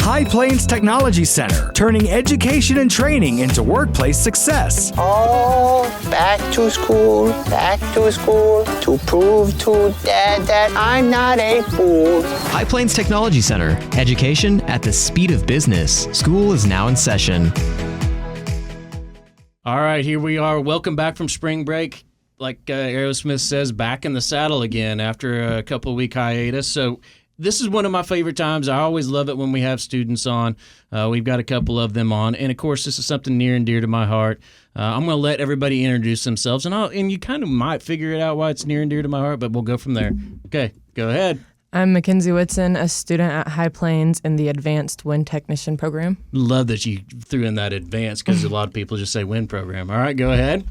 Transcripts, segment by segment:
High Plains Technology Center, turning education and training into workplace success. Oh, back to school, to prove to Dad that I'm not a fool. High Plains Technology Center, education at the speed of business. School is now in session. All right, here we are. Welcome back from spring break. Like Aerosmith says, back in the saddle again after a couple-week hiatus. So this is one of my favorite times. I always love it when we have students on. We've got a couple of them on. And, of course, this is something near and dear to my heart. I'm going to let everybody introduce themselves. And you kind of might figure it out why it's near and dear to my heart, but we'll go from there. Okay, go ahead. I'm Mackenzie Whitson, a student at High Plains in the Advanced Wind Technician program. Love that you threw in that advanced because a lot of people just say wind program. All right, go ahead.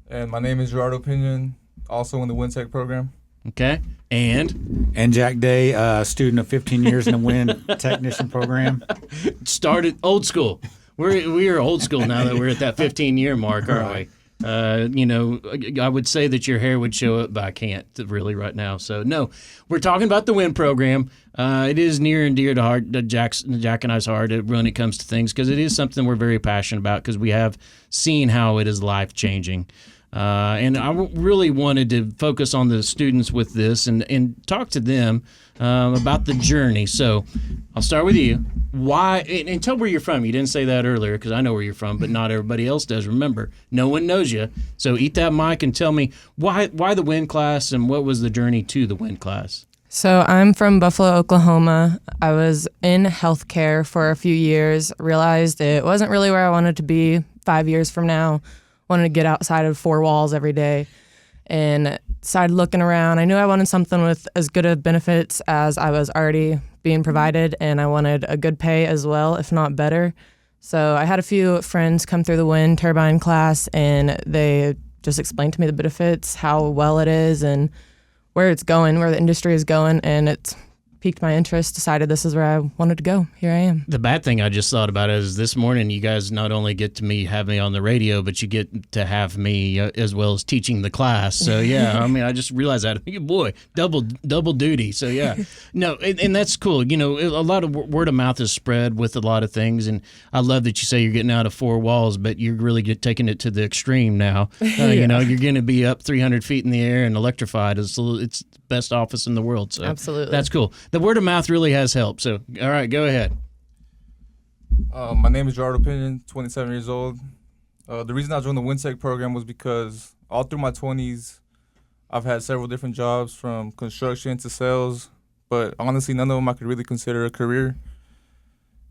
And my name is Gerardo Pinion, also in the Wind Tech program. Okay, and Jack Day, student of 15 years in the Wind Technician program. Started old school. We are old school now that we're at that 15-year mark, aren't we? I would say that your hair would show it, but I can't really right now. So, no, we're talking about the WIN program. It is near and dear to heart, Jack and I's heart when it comes to things, because it is something we're very passionate about because we have seen how it is life-changing. And I really wanted to focus on the students with this and talk to them about the journey. So I'll start with you. Why, and tell where you're from. You didn't say that earlier because I know where you're from, but not everybody else does. Remember, no one knows you. So eat that mic and tell me why the WIN class and what was the journey to the WIN class? So I'm from Buffalo, Oklahoma. I was in healthcare for a few years, realized it wasn't really where I wanted to be 5 years from now. Wanted to get outside of four walls every day and started looking around. I knew I wanted something with as good of benefits as I was already being provided, and I wanted a good pay as well, if not better. So I had a few friends come through the wind turbine class, and they just explained to me the benefits, how well it is, and where it's going, where the industry is going, and it's piqued my interest, decided this is where I wanted to go. Here I am. The bad thing I just thought about is this morning you guys not only get to have me on the radio, but you get to have me as well as teaching the class. So, yeah, I mean, I just realized that. Boy, double duty. So, yeah. No, and that's cool. You know, a lot of word of mouth is spread with a lot of things, and I love that you say you're getting out of four walls, but you're really taking it to the extreme now. You know, you're going to be up 300 feet in the air and electrified. It's the best office in the world. So absolutely. That's cool. The word of mouth really has helped. So, all right, go ahead. My name is Gerardo Pinion, 27 years old. The reason I joined the WindTech program was because all through my 20s, I've had several different jobs from construction to sales, but honestly, none of them I could really consider a career.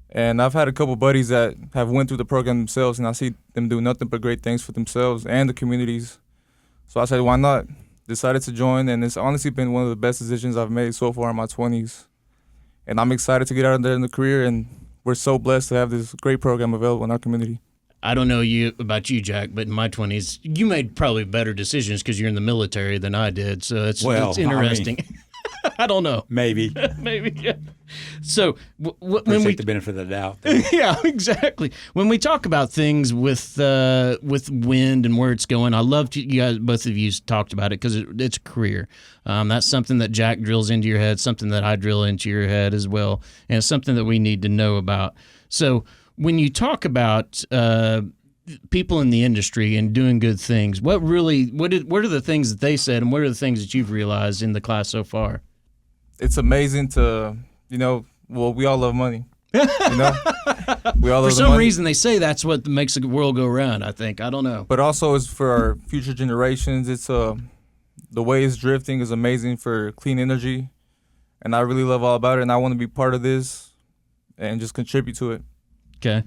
And I've had a couple buddies that have went through the program themselves, and I see them do nothing but great things for themselves and the communities. So I said, why not? Decided to join, and it's honestly been one of the best decisions I've made so far in my 20s. And I'm excited to get out there in the career, and we're so blessed to have this great program available in our community. I don't know about you, Jack, but in my 20s, you made probably better decisions because you're in the military than I did. So it's interesting. I don't know. Maybe. Maybe. Yeah. So when we take the benefit of the doubt. Yeah, exactly. When we talk about things with wind and where it's going, I love you guys. Both of you talked about it because it's a career. That's something that Jack drills into your head, something that I drill into your head as well, and it's something that we need to know about. So when you talk about people in the industry and doing good things, what are the things that they said, and what are the things that you've realized in the class so far? It's amazing to, we all love money. We all love For some money. reason, they say that's what makes the world go round, I think. I don't know. But also it's for our future generations. It's the way it's drifting is amazing for clean energy. And I really love all about it, and I want to be part of this and just contribute to it. Okay.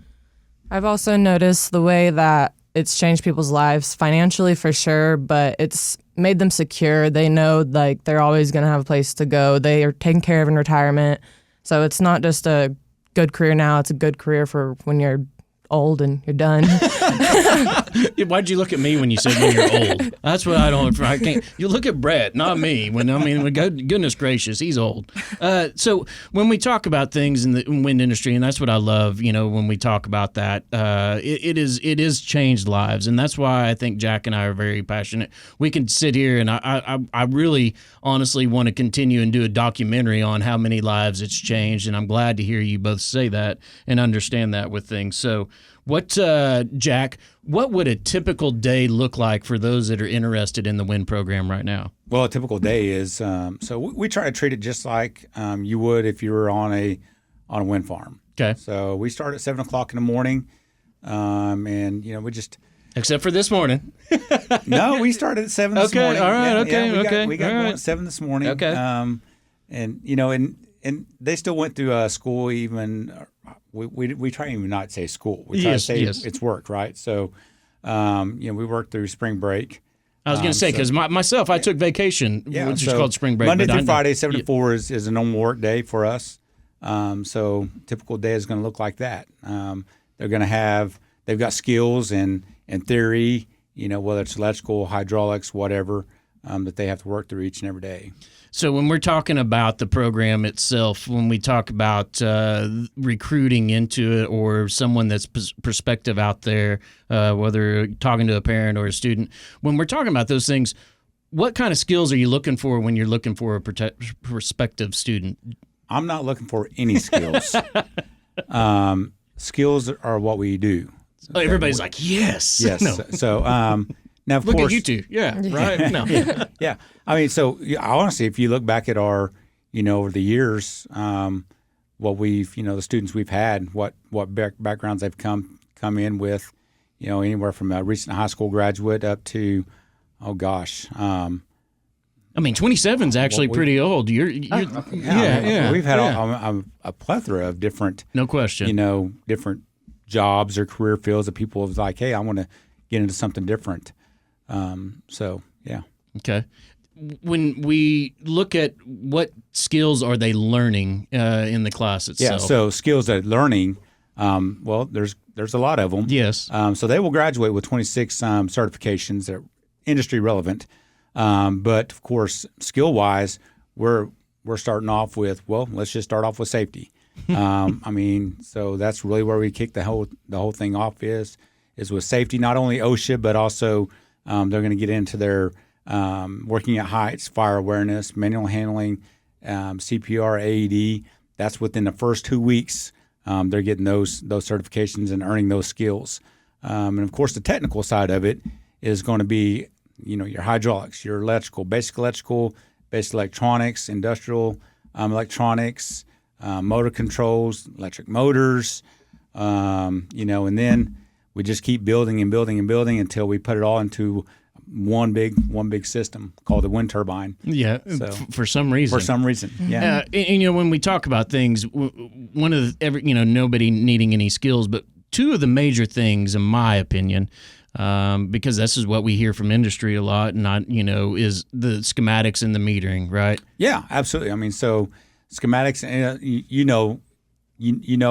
I've also noticed the way that it's changed people's lives financially for sure, but it's made them secure. They know like they're always going to have a place to go. They are taken care of in retirement. So it's not just a good career now, it's a good career for when you're old and you're done. Why'd you look at me when you said when you're old? That's what I can't. You look at Brett, not me. Goodness gracious, he's old. So when we talk about things in the wind industry, and that's what I love, when we talk about that, it is changed lives, and that's why I think Jack and I are very passionate. We can sit here, and I really honestly want to continue and do a documentary on how many lives it's changed, and I'm glad to hear you both say that and understand that with things. So Jack, what would a typical day look like for those that are interested in the WIN program right now? Well, a typical day is so we try to treat it just like you would if you were on a wind farm. Okay. So we start at 7:00 in the morning, and we just. Except for this morning. No, we started at 7 this morning. All right. We got going at 7 this morning. Okay. And they still went through school even. We try even not to say school. We try to say it's work, right? So, we worked through spring break. I was going to say, because myself, I took vacation, which is called spring break. Monday through Friday, 7 to 4 is a normal work day for us. So typical day is going to look like that. They're going to they've got skills and theory, whether it's electrical, hydraulics, whatever, that they have to work through each and every day. So when we're talking about the program itself, when we talk about recruiting into it or someone that's prospective out there, whether talking to a parent or a student, when we're talking about those things, what kind of skills are you looking for when you're looking for a prospective student? I'm not looking for any skills. Skills are what we do. Oh, everybody's like, yes. Yes. No. So now, of Look course, at you two. Yeah, right? No. Yeah. I mean, so honestly, if you look back at our, over the years, what we've, the students we've had, what backgrounds they've come in with, anywhere from a recent high school graduate up to, oh gosh. 27 is actually pretty old. Yeah. We've had a plethora of different, no question, different jobs or career fields that people was like, hey, I want to get into something different. So yeah. Okay. When we look at what skills are they learning in the class itself? Yeah. So skills that learning, well, there's a lot of them. Yes. So they will graduate with 26 certifications that are industry relevant. But of course, skill wise, we're starting off with, well, let's just start off with safety. So that's really where we kick the whole thing off is with safety, not only OSHA, but also they're going to get into their working at heights, fire awareness, manual handling, CPR, AED. That's within the first 2 weeks. They're getting those certifications and earning those skills. And of course, the technical side of it is going to be, your hydraulics, your electrical, basic electronics, industrial electronics, motor controls, electric motors, and then we just keep building and building and building until we put it all into one big system called the wind turbine. Yeah, so, for some reason. Yeah. When we talk about things, one of nobody needing any skills, but two of the major things, in my opinion, because this is what we hear from industry a lot, and is the schematics and the metering, right? Yeah, absolutely. So schematics,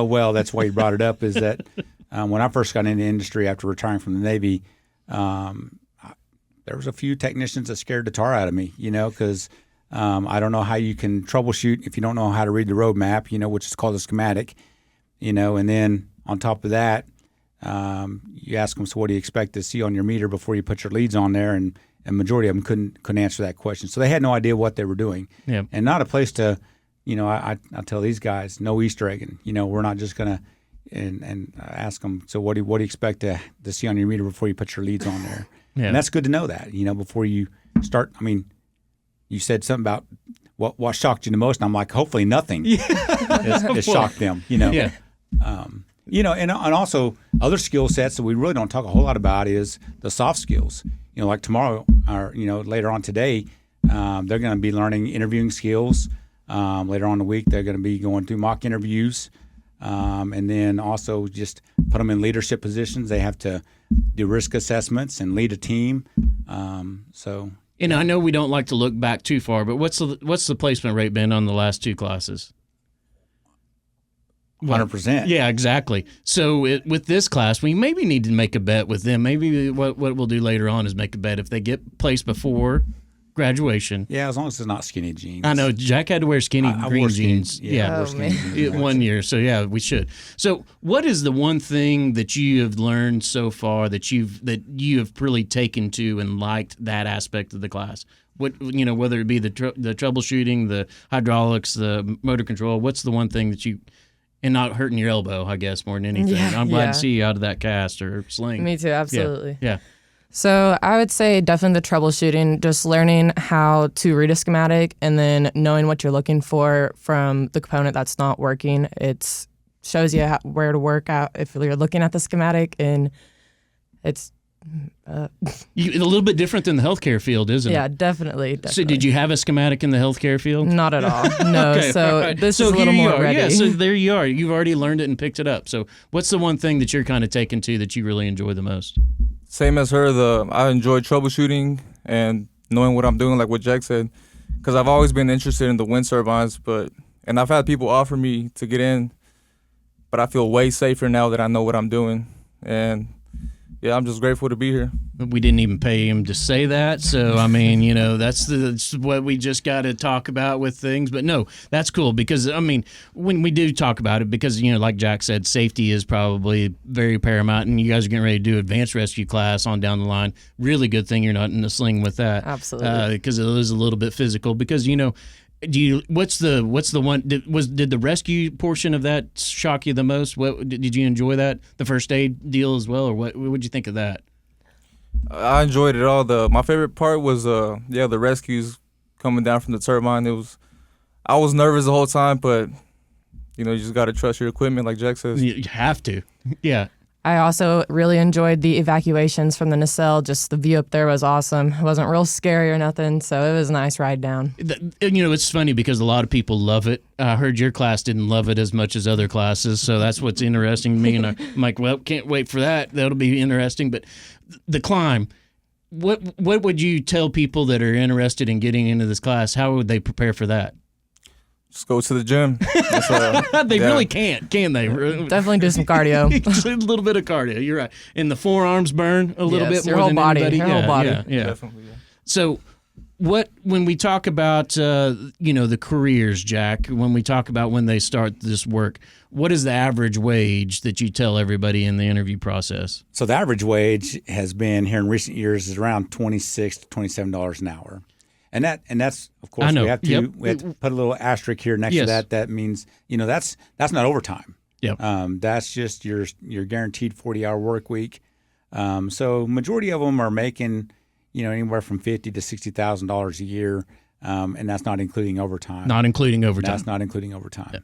well, that's why you brought it up, is that when I first got into industry after retiring from the Navy, there was a few technicians that scared the tar out of me, because I don't know how you can troubleshoot if you don't know how to read the road map, which is called a schematic, and then on top of that, you ask them, so what do you expect to see on your meter before you put your leads on there? And majority of them couldn't answer that question. So they had no idea what they were doing. Yeah. And not a place to, I tell these guys, no Easter egging. We're not just going to and ask them, so what do you expect to see on your meter before you put your leads on there? Yeah. And that's good to know that, before you start. You said something about what shocked you the most, and I'm like, hopefully nothing has shocked them, Yeah. And also other skill sets that we really don't talk a whole lot about is the soft skills. Like tomorrow or, later on today, they're going to be learning interviewing skills. Later on in the week, they're going to be going through mock interviews. And then also just put them in leadership positions. They have to do risk assessments and lead a team. And I know we don't like to look back too far, but what's the placement rate been on the last two classes? 100%. Yeah, exactly. So with this class, we maybe need to make a bet with them. Maybe what we'll do later on is make a bet if they get placed before graduation. Yeah, as long as it's not skinny jeans. I know Jack had to wear skinny I green wore skinny- jeans. Yeah, I Oh, wore skinny man. jeans once. 1 year. So yeah, we should. So what is the one thing that you have learned so far that you have really taken to and liked that aspect of the class? What, whether it be the troubleshooting, the hydraulics, the motor control, what's the one thing that you, and not hurting your elbow, I guess, more than anything. Yeah, I'm glad yeah. to see you out of that cast or sling. Me too, absolutely. Yeah. So I would say definitely the troubleshooting, just learning how to read a schematic and then knowing what you're looking for from the component that's not working. It shows you where to work out if you're looking at the schematic, and it's A little bit different than the healthcare field, isn't yeah, it? definitely. So did you have a schematic in the healthcare field? Not at all. No. Okay, So all right. this So is a little here you more are. ready. Yeah, so there you are. You've already learned it and picked it up. So what's the one thing that you're kind of taking to that you really enjoy the most? Same as her, I enjoy troubleshooting and knowing what I'm doing, like what Jack said, because I've always been interested in the wind turbines, and I've had people offer me to get in, but I feel way safer now that I know what I'm doing, and yeah, I'm just grateful to be here. We didn't even pay him to say that. So, I mean, that's what we just got to talk about with things. But no, that's cool because, I mean, when we do talk about it, because, like Jack said, safety is probably very paramount. And you guys are getting ready to do advanced rescue class on down the line. Really good thing you're not in the sling with that. Absolutely. Because it is a little bit physical. Because, what's the one, did the rescue portion of that shock you the most? What did you enjoy that? The first aid deal as well? Or what would you think of that? I enjoyed it all. My favorite part was the rescues coming down from the turbine. I was nervous the whole time, but you just got to trust your equipment, like Jack says. You have to. Yeah. I also really enjoyed the evacuations from the nacelle. Just the view up there was awesome. It wasn't real scary or nothing, so it was a nice ride down. It's funny because a lot of people love it. I heard your class didn't love it as much as other classes, so that's what's interesting to me. And I'm like, well, can't wait for that. That'll be interesting. But the climb, what would you tell people that are interested in getting into this class? How would they prepare for that? Just go to the gym. They really can't, can they? Definitely do some cardio. Just a little bit of cardio. You're right. And the forearms burn a little Yes, bit your more whole than body, anybody. your whole body. Yeah. Definitely, yeah. So, when we talk about the careers, Jack, when we talk about when they start this work, what is the average wage that you tell everybody in the interview process? So the average wage has been here in recent years is around $26 to $27 an hour. And that's of course I know. we have to put a little asterisk here next Yes. to that. That means that's not overtime. Yep. That's just your guaranteed 40-hour work week. So majority of them are making anywhere from $50,000 to $60,000 a year, and that's not including overtime. Not including overtime. That's not including overtime.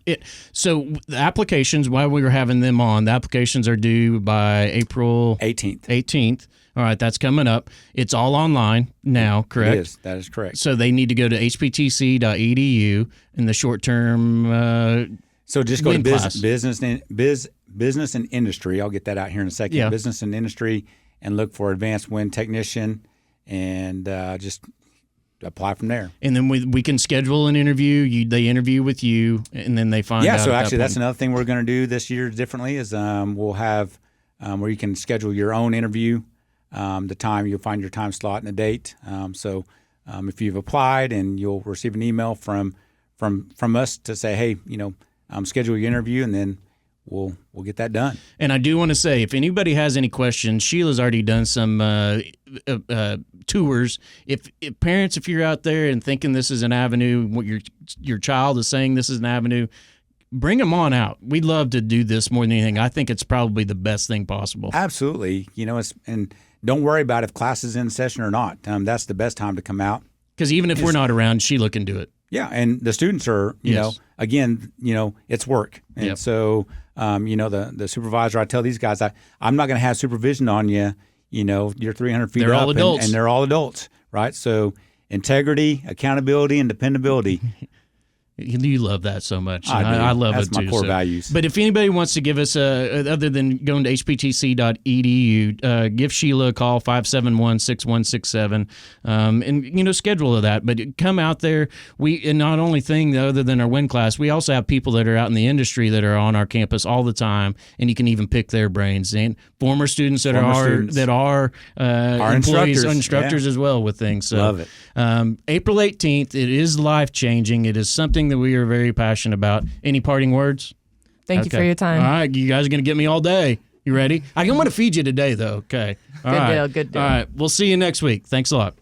So the applications, while we were having them on, the applications are due by April 18th. All right, that's coming up. It's all online now, correct? It is. That is correct. So they need to go to hptc.edu in the short term. So just go to wind class. business and industry. I'll get that out here in a second. Yeah. Business and industry, and look for advanced wind technician, and just apply from there. And then we can schedule an interview. They interview with you, and then they find out. Yeah. So at actually, that that's point. another thing we're going to do this year differently. Is we'll have where you can schedule your own interview. The time you'll find your time slot and a date. So if you've applied, and you'll receive an email from us to say, hey, schedule your interview, and then we'll get that done. And I do want to say, if anybody has any questions, Sheila's already done some tours. If parents, if you're out there and thinking this is an avenue, what your child is saying this is an avenue, bring them on out. We'd love to do this more than anything. I think it's probably the best thing possible. Absolutely. And don't worry about if class is in session or not. That's the best time to come out. Because even if we're not around, Sheila can do it. Yeah, and the students are, again, it's work. And Yep. so, the supervisor, I tell these guys, I'm not going to have supervision on you. You're 300 feet They're up, all adults. and they're all adults, right? So integrity, accountability, and dependability. You love that so much. I do. I love That's it my too. core values. But if anybody wants to give us other than going to hptc.edu, give Sheila a call 571-6167, and schedule of that. But come out there. And not only thing other than our WIN class, we also have people that are out in the industry that are on our campus all the time, and you can even pick their brains. And former students that are employees, instructors as well with things. So, Love it. April 18th. It is life changing. It is something that we are very passionate about. Any parting words? Thank you for your time. All right, you guys are going to get me all day. You ready? I'm going to feed you today, though. Okay. Good deal. All right, we'll see you next week. Thanks a lot.